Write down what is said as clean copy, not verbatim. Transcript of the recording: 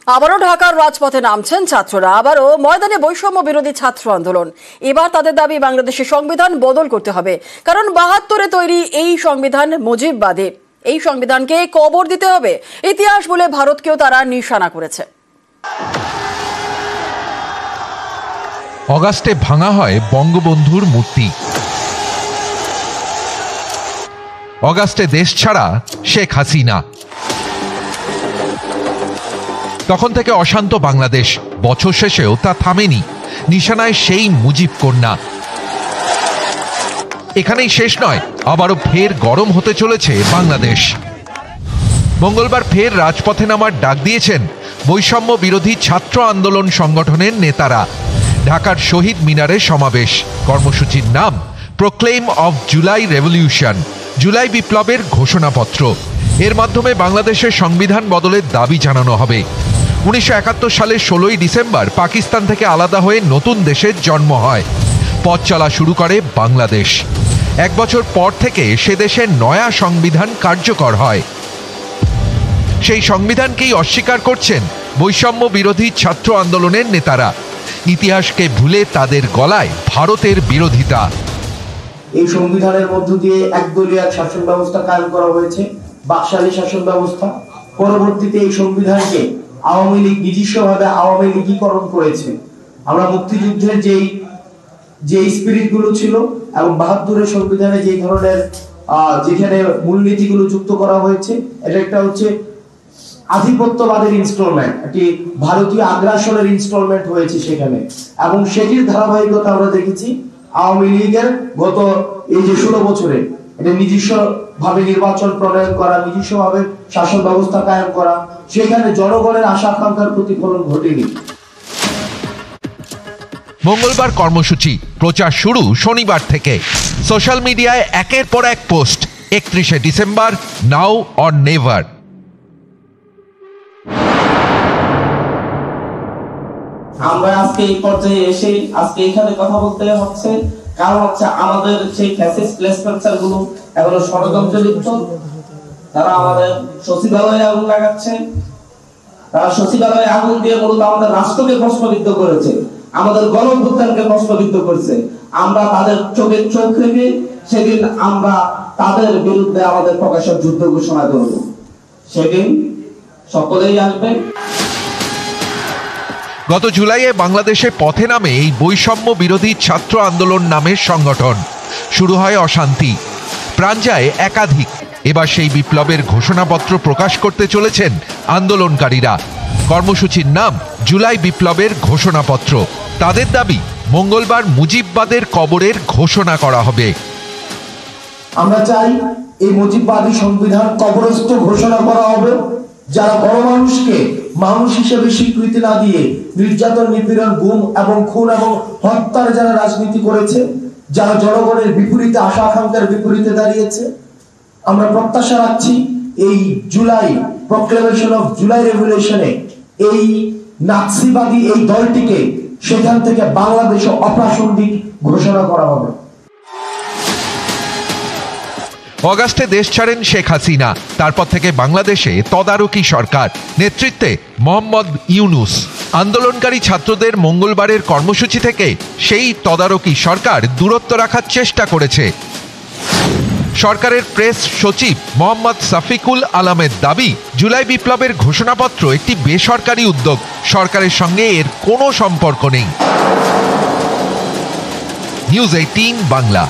আবারও ঢাকার রাজপথে নামছেন ছাত্ররা। আবারও ময়দানে বৈষম্য বিরোধী ছাত্র আন্দোলন। এবার তাদের দাবি বাংলাদেশের সংবিধান বদল করতে হবে, কারণ ৭২-এ তৈরি এই সংবিধান মুজিববাদী। এই সংবিধানকে কবর দিতে হবে। ইতিহাস বলে ভারতকেও তারা নিশানা করেছে। অগাস্টে ভাঙা হয় বঙ্গবন্ধুর মূর্তি। অগাস্টে দেশ ছাড়া শেখ হাসিনা। তখন থেকে অশান্ত বাংলাদেশ। বছর শেষেও তা থামেনি। নিশানায় সেই মুজিব কন্যা। এখানেই শেষ নয়, আবারও ফের গরম হতে চলেছে বাংলাদেশ। মঙ্গলবার ফের রাজপথে নামার ডাক দিয়েছেন বৈষম্য বিরোধী ছাত্র আন্দোলন সংগঠনের নেতারা। ঢাকার শহীদ মিনারে সমাবেশ। কর্মসূচির নাম proclaim of July revolution, July বিপ্লবের ঘোষণাপত্র। এর মাধ্যমে বাংলাদেশের সংবিধান বদলের দাবি জানানো হবে। ১৯৭১ সালের ১৬ই ডিসেম্বর পাকিস্তান থেকে আলাদা হয়ে নতুন দেশের জন্ম হয়। পথ চলা শুরু করে বাংলাদেশ। এক বছর পর থেকে সে দেশের নয়া সংবিধান কার্যকর হয়। সেই সংবিধানকেই অস্বীকার করছেন বৈষম্য বিরোধী ছাত্র আন্দোলনের নেতারা। ইতিহাসকে ভুলে তাদের গলায় ভারতের বিরোধিতা। এই সংবিধানের মধ্য দিয়ে একদলীয় এক শাসন ব্যবস্থা কায়েম করা হয়েছে, বাকশালী শাসন ব্যবস্থা। পরবর্তীতে এই সংবিধানকে আওয়ামী লীগ নিজস্বভাবে আওয়ামী লীগীকরণ করেছে। আমরা মুক্তিযুদ্ধের যে স্পিরিট গুলো ছিল এবং ৭২-এর সংবিধানে যে ধরনের যেখানে মূলনীতিগুলো যুক্ত করা হয়েছে, এটা একটা হচ্ছে আধিপত্যবাদের ইনস্টলমেন্ট, একটি ভারতীয় আগ্রাসনের ইনস্টলমেন্ট হয়েছে সেখানে। এবং সেটির ধারাবাহিকতা আমরা দেখেছি আওয়ামী লীগের গত এই যে ১৬ বছরে। এটা নিজস্ব ভাবে নির্বাচন প্রণয়ন করা, নিজস্ব ভাবে শাসন ব্যবস্থা কায়েম করা, সেখানে জনগণের আশা আকাঙ্ক্ষার প্রতিফলন ঘটেনি। মঙ্গলবার কর্মসূচি, প্রচার শুরু শনিবার থেকে। সোশ্যাল মিডিয়ায় একের পর এক পোস্ট। ৩১শে ডিসেম্বর, নাও অর নেভার। আমরা আজকে এই পর্যায়ে এসে আজকে এখানে কথা বলতে হচ্ছে, কারণ হচ্ছে আমাদের সেই ফ্যাসিস্ট প্লেসমেন্টার গুলো এখনো ষড়যন্ত্রে লিপ্ত। তারা আমাদের সচিবালয়ে আগুন লাগাচ্ছে। তারা সচিবালয়ে আগুন দিয়ে মূলত আমাদের রাষ্ট্রকে প্রশ্নবিদ্ধ করেছে, আমাদের গণঅভ্যুত্থানকে প্রশ্নবিদ্ধ করেছে। আমরা তাদের চোখে চোখ রেখে সেদিন আমরা তাদের বিরুদ্ধে আমাদের প্রকাশের যুদ্ধ ঘোষণা করব। সেদিন সকলেই আসবে। গত জুলাইয়ে বাংলাদেশে পথে নামে এই বৈষম্য বিরোধী ছাত্র আন্দোলন নামের সংগঠন। শুরু হয় অশান্তি, প্রাণ যায় একাধিক। এবার সেই বিপ্লবের ঘোষণাপত্র প্রকাশ করতে চলেছেন আন্দোলনকারীরা। কর্মসূচির নাম জুলাই বিপ্লবের ঘোষণাপত্র। তাদের দাবি মঙ্গলবার মুজিববাদের কবরের ঘোষণা করা হবে। আমরা চাই এই মুজিববাদী সংবিধান কবরস্থ ঘোষণা করা হবে। যারা বড় মানুষকে মানুষ হিসেবে স্বীকৃতি না দিয়ে নির্যাতন, নিপীড়ন, গুম এবং খুন এবং হত্যার যারা রাজনীতি করেছে, যারা জনগণের বিপরীতে, আশা আকাঙ্ক্ষার বিপরীতে দাঁড়িয়েছে, আমরা প্রত্যাশা রাখছি এই জুলাই প্রোক্লেমেশন অফ জুলাই রেভলিউশনে এই নাৎসিবাদী এই দলটিকে সেখান থেকে বাংলাদেশে অপ্রাসঙ্গিক ঘোষণা করা হবে। অগাস্টে দেশ ছাড়েন শেখ হাসিনা। তারপর থেকে বাংলাদেশে তদারকি সরকার, নেতৃত্বে মোহাম্মদ ইউনুস। আন্দোলনকারী ছাত্রদের মঙ্গলবারের কর্মসূচি থেকে সেই তদারকি সরকার দূরত্ব রাখার চেষ্টা করেছে। সরকারের প্রেস সচিব মোহাম্মদ সাফিকুল আলমের দাবি, জুলাই বিপ্লবের ঘোষণাপত্র একটি বেসরকারি উদ্যোগ, সরকারের সঙ্গে এর কোনো সম্পর্ক নেই। নিউজ 18 বাংলা।